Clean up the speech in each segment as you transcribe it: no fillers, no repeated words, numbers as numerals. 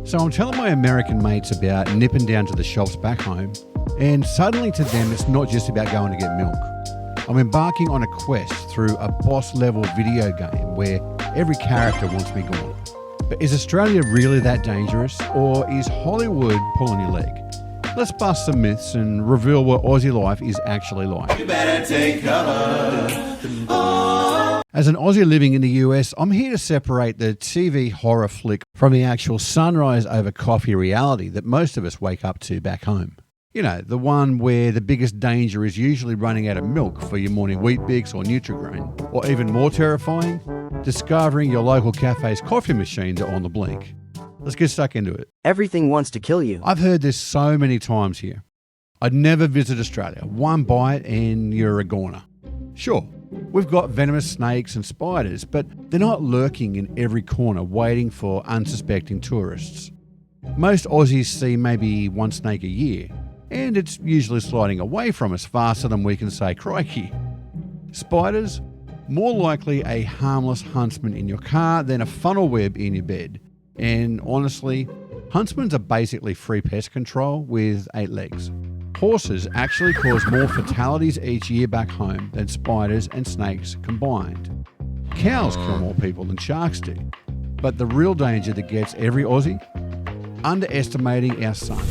So I'm telling my American mates about nipping down to the shops back home, and suddenly to them it's not just about going to get milk. I'm embarking on a quest through a boss-level video game where every character wants me gone. But is Australia really that dangerous, or is Hollywood pulling your leg? Let's bust some myths and reveal what Aussie life is actually like. You better take cover. Oh. As an Aussie living in the US, I'm here to separate the TV horror flick from the actual sunrise over coffee reality that most of us wake up to back home. You know, the one where the biggest danger is usually running out of milk for your morning Weet-Bix or Nutri-Grain. Or even more terrifying, discovering your local cafe's coffee machines are on the blink. Let's get stuck into it. Everything wants to kill you. I've heard this so many times here. I'd never visit Australia. One bite and you're a goner. Sure, we've got venomous snakes and spiders, but they're not lurking in every corner waiting for unsuspecting tourists. Most Aussies see maybe one snake a year, and it's usually sliding away from us faster than we can say crikey. Spiders? More likely a harmless huntsman in your car than a funnel web in your bed. And honestly, huntsmen are basically free pest control with 8 legs. Horses actually cause more fatalities each year back home than spiders and snakes combined. Cows kill more people than sharks do. But the real danger that gets every Aussie? Underestimating our sun.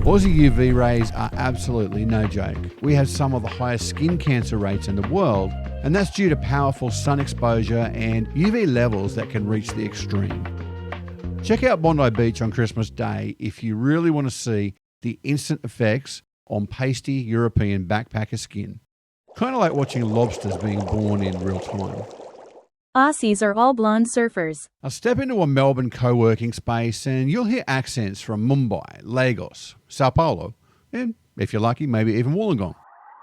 Aussie UV rays are absolutely no joke. We have some of the highest skin cancer rates in the world, and that's due to powerful sun exposure and UV levels that can reach the extreme. Check out Bondi Beach on Christmas Day if you really want to see the instant effects on pasty European backpacker skin. Kind of like watching lobsters being born in real time. Aussies are all blonde surfers. I'll step into a Melbourne co-working space and you'll hear accents from Mumbai, Lagos, Sao Paulo, and if you're lucky, maybe even Wollongong.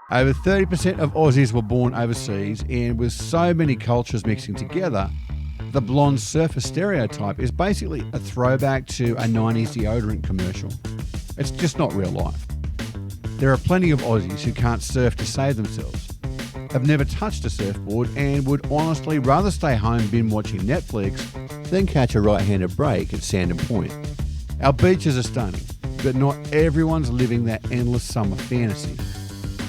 Over 30% of Aussies were born overseas, and with so many cultures mixing together, the blonde surfer stereotype is basically a throwback to a 90s deodorant commercial. It's just not real life. There are plenty of Aussies who can't surf to save themselves, have never touched a surfboard, and would honestly rather stay home binge watching Netflix than catch a right-handed break at Sandon Point. Our beaches are stunning, but not everyone's living that endless summer fantasy.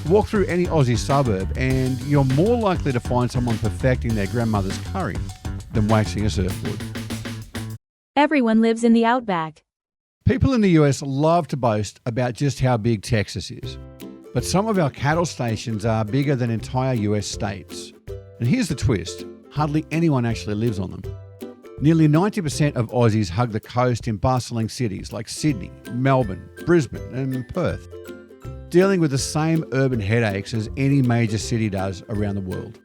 Walk through any Aussie suburb and you're more likely to find someone perfecting their grandmother's curry than waxing a surfboard. Everyone lives in the Outback. People in the US love to boast about just how big Texas is, but some of our cattle stations are bigger than entire US states. And here's the twist, hardly anyone actually lives on them. Nearly 90% of Aussies hug the coast in bustling cities like Sydney, Melbourne, Brisbane and Perth, dealing with the same urban headaches as any major city does around the world.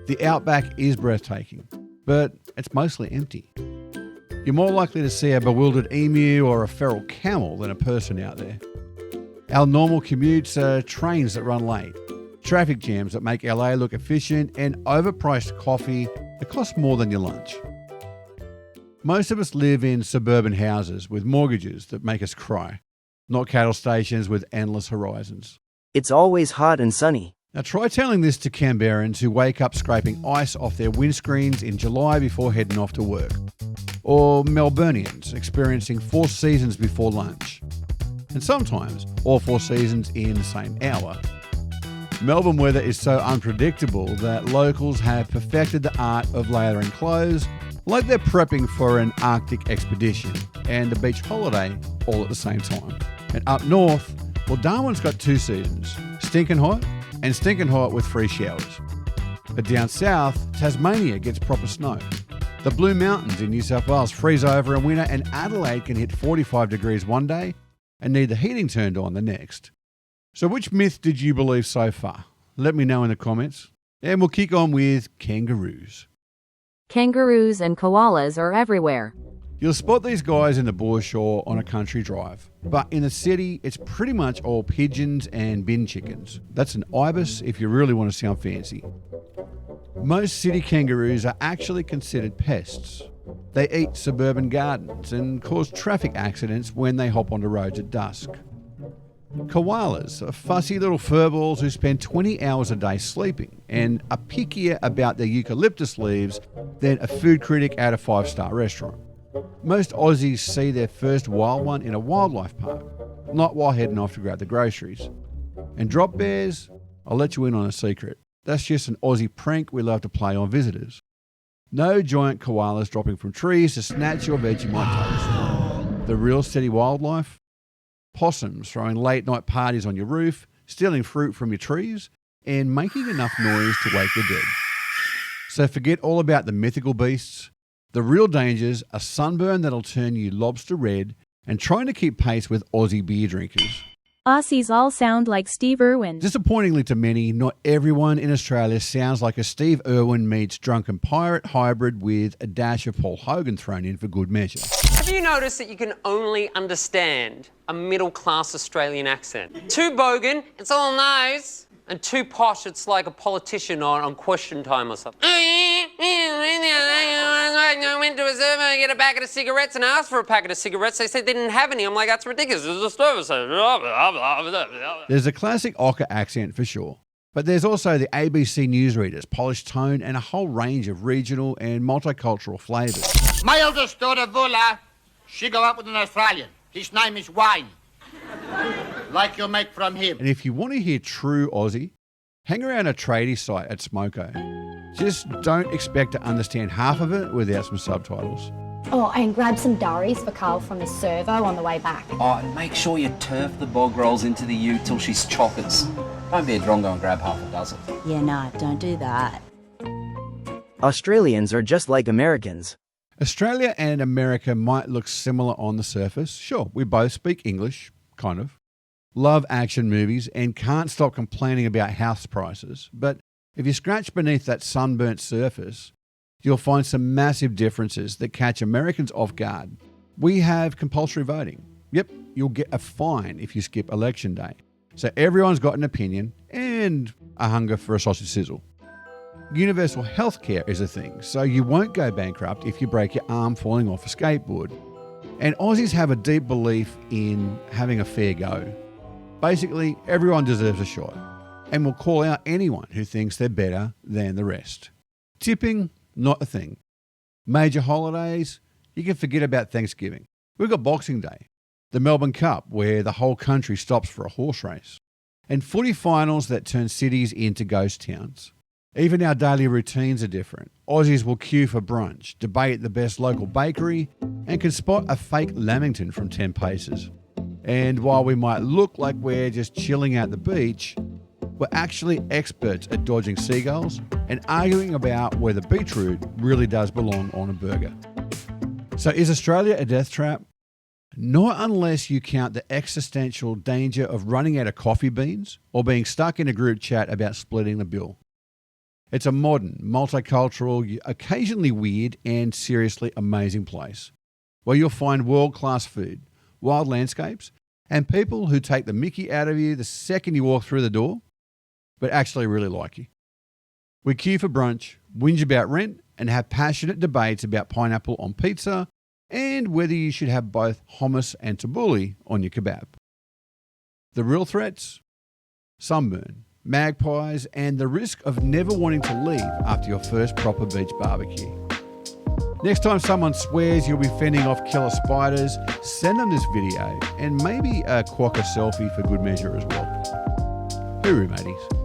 The Outback is breathtaking, but it's mostly empty. You're more likely to see a bewildered emu or a feral camel than a person out there. Our normal commutes are trains that run late, traffic jams that make LA look efficient, and overpriced coffee that costs more than your lunch. Most of us live in suburban houses with mortgages that make us cry, not cattle stations with endless horizons. It's always hot and sunny. Now try telling this to Canberrans who wake up scraping ice off their windscreens in July before heading off to work. Or Melburnians experiencing 4 seasons before lunch. And sometimes all 4 seasons in the same hour. Melbourne weather is so unpredictable that locals have perfected the art of layering clothes like they're prepping for an Arctic expedition and a beach holiday all at the same time. And up north, well, Darwin's got 2 seasons, stinking hot and stinking hot with free showers. But down south, Tasmania gets proper snow. The Blue Mountains in New South Wales freeze over in winter, and Adelaide can hit 45 degrees one day and need the heating turned on the next. So which myth did you believe so far? Let me know in the comments. And we'll kick on with kangaroos. Kangaroos and koalas are everywhere. You'll spot these guys in the bush or on a country drive. But in the city, it's pretty much all pigeons and bin chickens. That's an ibis if you really want to sound fancy. Most city kangaroos are actually considered pests. They eat suburban gardens and cause traffic accidents when they hop onto roads at dusk. Koalas are fussy little furballs who spend 20 hours a day sleeping and are pickier about their eucalyptus leaves than a food critic at a 5-star restaurant. Most Aussies see their first wild one in a wildlife park, not while heading off to grab the groceries. And drop bears, I'll let you in on a secret. That's just an Aussie prank we love to play on visitors. No giant koalas dropping from trees to snatch your Vegemite toast. The real steady wildlife? Possums throwing late night parties on your roof, stealing fruit from your trees, and making enough noise to wake the dead. So forget all about the mythical beasts. The real dangers are sunburn that'll turn you lobster red and trying to keep pace with Aussie beer drinkers. Aussies all sound like Steve Irwin. Disappointingly to many, not everyone in Australia sounds like a Steve Irwin meets drunken pirate hybrid with a dash of Paul Hogan thrown in for good measure. Have you noticed that you can only understand a middle-class Australian accent? Too bogan, it's all nice, and too posh, it's like a politician on Question Time or something. I went to a server and get a packet of cigarettes and asked for a packet of cigarettes. They said they didn't have any. I'm like, that's ridiculous. There's a service. There's a classic Ocker accent for sure. But there's also the ABC newsreader's polished tone and a whole range of regional and multicultural flavours. My eldest daughter, Vula, she grew up with an Australian. His name is Wayne. Like your mate from him. And if you want to hear true Aussie, hang around a tradie site at Smoko. Just don't expect to understand half of it without some subtitles. Oh, and grab some durries for Carl from the servo on the way back. Oh, and make sure you turf the bog rolls into the ute till she's chockers. Don't be a drongo and grab half a dozen. Yeah, no, don't do that. Australians are just like Americans. Australia and America might look similar on the surface. Sure, we both speak English, kind of. Love action movies and can't stop complaining about house prices. But if you scratch beneath that sunburnt surface, you'll find some massive differences that catch Americans off guard. We have compulsory voting. Yep, you'll get a fine if you skip election day. So everyone's got an opinion and a hunger for a sausage sizzle. Universal healthcare is a thing, so you won't go bankrupt if you break your arm falling off a skateboard. And Aussies have a deep belief in having a fair go. Basically, everyone deserves a shot, and will call out anyone who thinks they're better than the rest. Tipping, not a thing. Major holidays, you can forget about Thanksgiving. We've got Boxing Day, the Melbourne Cup, where the whole country stops for a horse race, and footy finals that turn cities into ghost towns. Even our daily routines are different. Aussies will queue for brunch, debate the best local bakery, and can spot a fake lamington from 10 paces. And while we might look like we're just chilling at the beach, we're actually experts at dodging seagulls and arguing about whether beetroot really does belong on a burger. So is Australia a death trap? Not unless you count the existential danger of running out of coffee beans or being stuck in a group chat about splitting the bill. It's a modern, multicultural, occasionally weird and seriously amazing place where you'll find world-class food, wild landscapes, and people who take the mickey out of you the second you walk through the door, but actually really like you. We queue for brunch, whinge about rent, and have passionate debates about pineapple on pizza and whether you should have both hummus and tabbouleh on your kebab. The real threats? Sunburn, magpies, and the risk of never wanting to leave after your first proper beach barbecue. Next time someone swears you'll be fending off killer spiders, send them this video and maybe a quokka selfie for good measure as well. Hooroo, mateys.